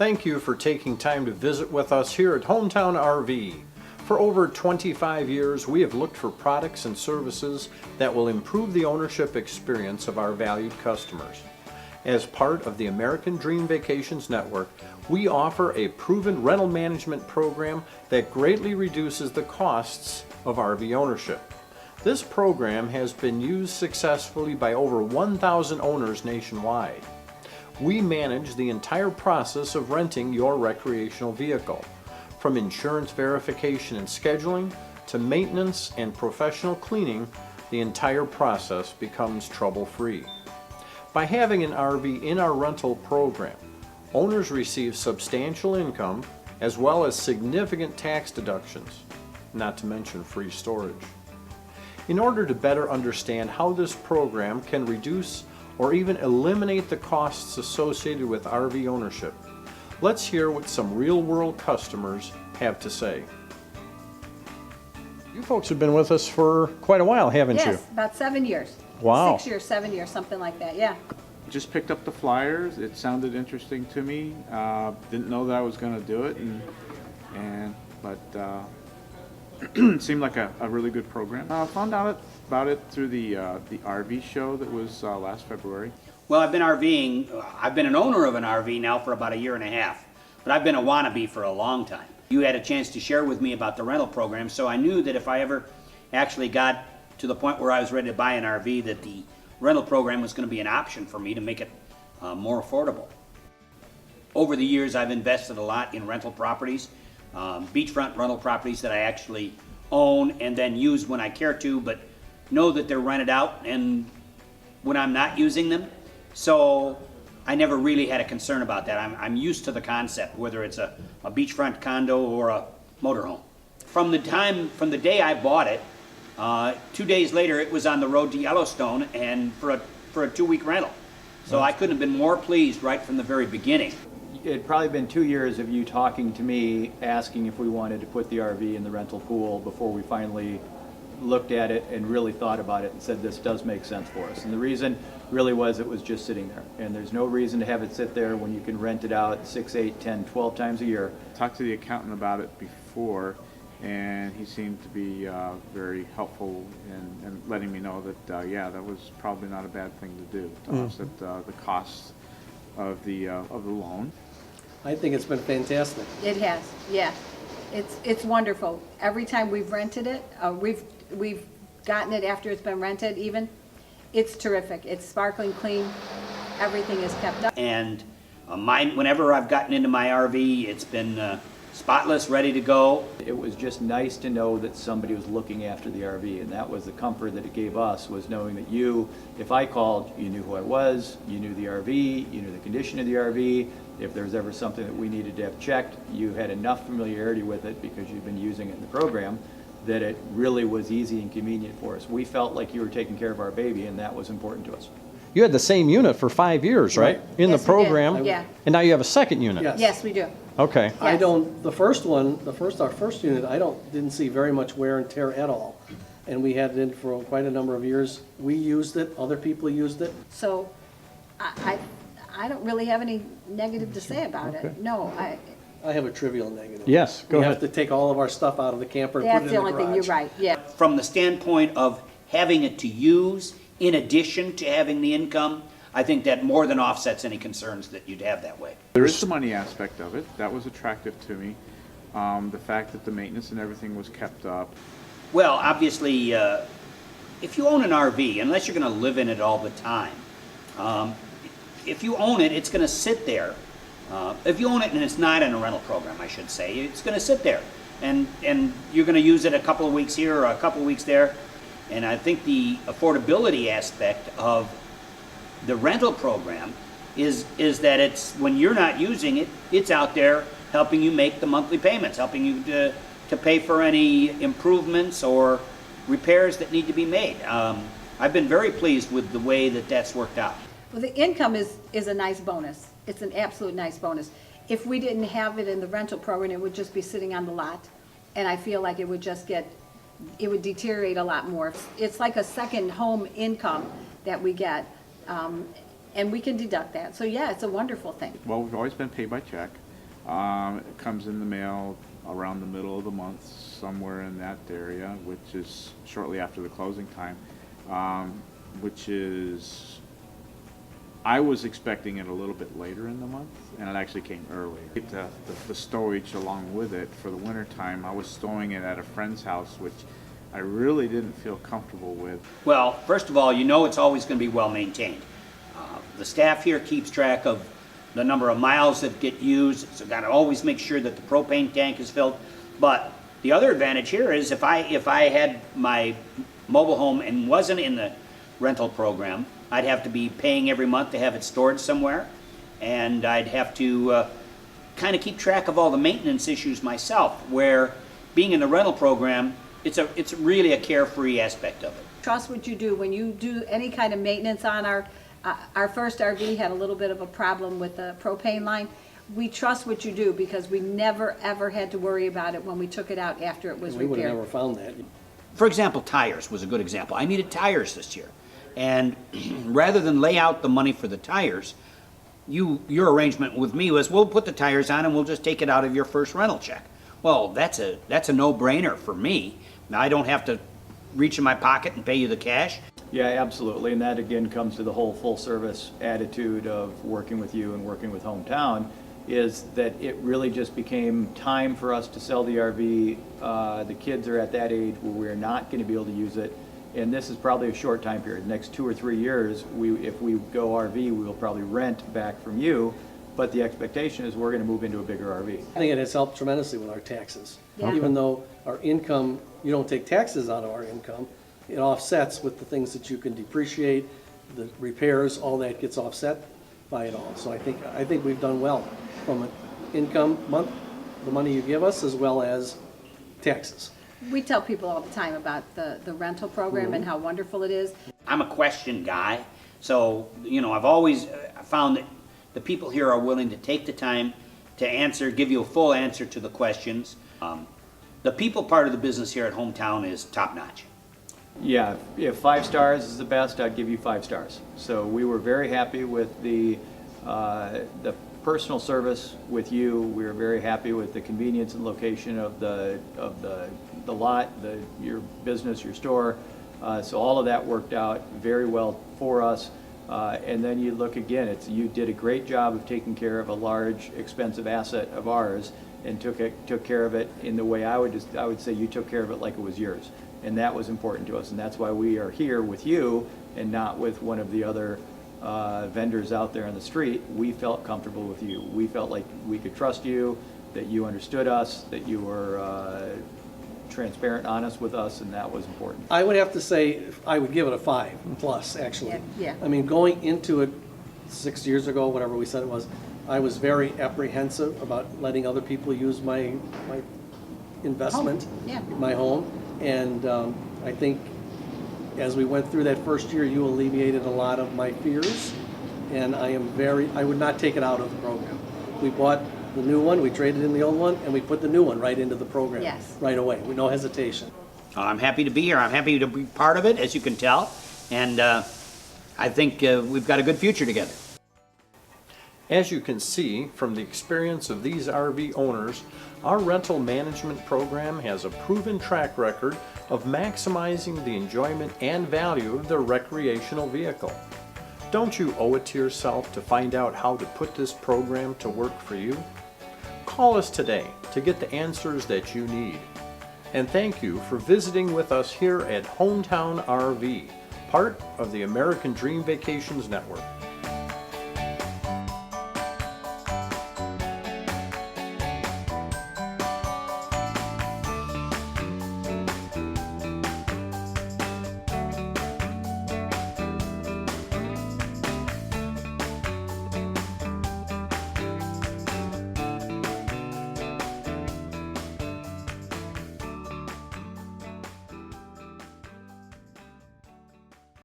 Thank you for taking time to visit with us here at Hometown RV. For over 25 years, we have looked for products and services that will improve the ownership experience of our valued customers. As part of the American Dream Vacations Network, we offer a proven rental management program that greatly reduces the costs of RV ownership. This program has been used successfully by over 1,000 owners nationwide. We manage the entire process of renting your recreational vehicle. From insurance verification and scheduling to maintenance and professional cleaning, the entire process becomes trouble-free. By having an RV in our rental program, owners receive substantial income as well as significant tax deductions, not to mention free storage. In order to better understand how this program can reduce or even eliminate the costs associated with RV ownership, let's hear what some real-world customers have to say. You folks have been with us for quite a while, haven't you? Yes, about 7 years. Wow. 6 years, 7 years, something like that, yeah. Just picked up the flyers. It sounded interesting to me. Didn't know that I was going to do it, but it seemed like a really good program. Found out about it through the RV show that was last February. Well, I've been RVing. I've been an owner of an RV now for about a year and a half, but I've been a wannabe for a long time. You had a chance to share with me about the rental program, so I knew that if I ever actually got to the point where I was ready to buy an RV, that the rental program was going to be an option for me to make it more affordable. Over the years, I've invested a lot in rental properties, beachfront rental properties that I actually own and then use when I care to, but know that they're rented out and when I'm not using them. So I never really had a concern about that. I'm used to the concept, whether it's a beachfront condo or a motorhome. From the day I bought it, 2 days later it was on the road to Yellowstone and for a 2-week rental. So I couldn't have been more pleased right from the very beginning. It had probably been 2 years of you talking to me, asking if we wanted to put the RV in the rental pool before we finally looked at it and really thought about it and said this does make sense for us. And the reason really was it was just sitting there. And there's no reason to have it sit there when you can rent it out 6, 8, 10, 12 times a year. Talked to the accountant about it before, and he seemed to be very helpful in letting me know that, yeah, that was probably not a bad thing to do, to offset the costs of the loan. I think it's been fantastic. It has, yeah. It's wonderful. Every time we've rented it, we've gotten it after it's been rented even, it's terrific. It's sparkling clean. Everything is kept up. And whenever I've gotten into my RV, it's been spotless, ready to go. It was just nice to know that somebody was looking after the RV, and that was the comfort that it gave us, was knowing that you, if I called, you knew who I was, you knew the RV, you knew the condition of the RV. If there was ever something that we needed to have checked, you had enough familiarity with it because you've been using it in the program that it really was easy and convenient for us. We felt like you were taking care of our baby, and that was important to us. You had the same unit for 5 years, right? In Yes, the program? we did. Yeah. And now you have a second unit? Yes. Yes, we do. Okay. I Yes. don't, our first unit, didn't see very much wear and tear at all. And we had it in for quite a number of years. We used it, other people used it. So I don't really have any negative to say about it. No, I have a trivial negative. Yes, go We ahead. have to take all of our stuff out of the camper and put that's it the in the only thing, you're garage. right, yeah. From the standpoint of having it to use, in addition to having the income, I think that more than offsets any concerns that you'd have that way. There is the money aspect of it. That was attractive to me. The fact that the maintenance and everything was kept up. Well, obviously, if you own an RV, unless you're going to live in it all the time, if you own it, it's going to sit there. If you own it and it's not in a rental program, I should say, it's going to sit there. And you're going to use it a couple of weeks here or a couple of weeks there. And I think the affordability aspect of the rental program is that it's, when you're not using it, it's out there helping you make the monthly payments, helping you to pay for any improvements or repairs that need to be made. I've been very pleased with the way that that's worked out. Well, the income is a nice bonus. It's an absolute nice bonus. If we didn't have it in the rental program, it would just be sitting on the lot. And I feel like it would deteriorate a lot more. It's like a second home income that we get. And we can deduct that. So yeah, it's a wonderful thing. Well, we've always been paid by check. It comes in the mail around the middle of the month, somewhere in that area, which is shortly after the closing time, which is, I was expecting it a little bit later in the month, and it actually came early. The stowage along with it for the winter time, I was stowing it at a friend's house, which I really didn't feel comfortable with. Well, first of all, you know it's always going to be well maintained. The staff here keeps track of the number of miles that get used, so got to always make sure that the propane tank is filled. But the other advantage here is if I had my mobile home and wasn't in the rental program, I'd have to be paying every month to have it stored somewhere, and I'd have to kind of keep track of all the maintenance issues myself, where being in the rental program, it's really a carefree aspect of it. Trust what you do. When you do any kind of maintenance on our first RV had a little bit of a problem with the propane line. We trust what you do because we never ever had to worry about it when we took it out after it was We would have repaired. never found that. For example, tires was a good example. I needed tires this year. And rather than lay out the money for the tires, your arrangement with me was, we'll put the tires on and we'll just take it out of your first rental check. Well, that's a no-brainer for me. Now, I don't have to reach in my pocket and pay you the cash. Yeah, absolutely, and that again comes to the whole full-service attitude of working with you and working with Hometown, is that it really just became time for us to sell the RV. The kids are at that age where we're not going to be able to use it, and this is probably a short time period. The next 2 or 3 years, if we go RV, we will probably rent back from you, but the expectation is we're going to move into a bigger RV. I think it has helped tremendously with our taxes. Yeah. Even though our income, you don't take taxes out of our income, it offsets with the things that you can depreciate, the repairs, all that gets offset by it all. So I think we've done well from an income month, the money you give us, as well as taxes. We tell people all the time about the rental program and how wonderful it is. I'm a question guy, so, I've always found that the people here are willing to take the time to answer, give you a full answer to the questions. The people part of the business here at Hometown is top-notch. Yeah, if 5 stars is the best, I'd give you 5 stars. So we were very happy with the personal service with you. We were very happy with the convenience and location of the lot, your business, your store. So all of that worked out very well for us. And then you look again, you did a great job of taking care of a large, expensive asset of ours and took care of it in the way I would say you took care of it like it was yours. And that was important to us, and that's why we are here with you and not with one of the other vendors out there on the street. We felt comfortable with you. We felt like we could trust you, that you understood us, that you were transparent, honest with us, and that was important. I would have to say, I would give it a 5+, actually. Yeah. I mean, going into it 6 years ago, whatever we said it was, I was very apprehensive about letting other people use my investment, Yeah. my home. And I think as we went through that first year, you alleviated a lot of my fears. And I would not take it out of the program. We bought the new one, we traded in the old one, and we put the new one right into the program. Yes. Right away, with no hesitation. I'm happy to be here. I'm happy to be part of it, as you can tell. And I think we've got a good future together. As you can see from the experience of these RV owners, our rental management program has a proven track record of maximizing the enjoyment and value of their recreational vehicle. Don't you owe it to yourself to find out how to put this program to work for you? Call us today to get the answers that you need. And thank you for visiting with us here at Hometown RV, part of the American Dream Vacations Network.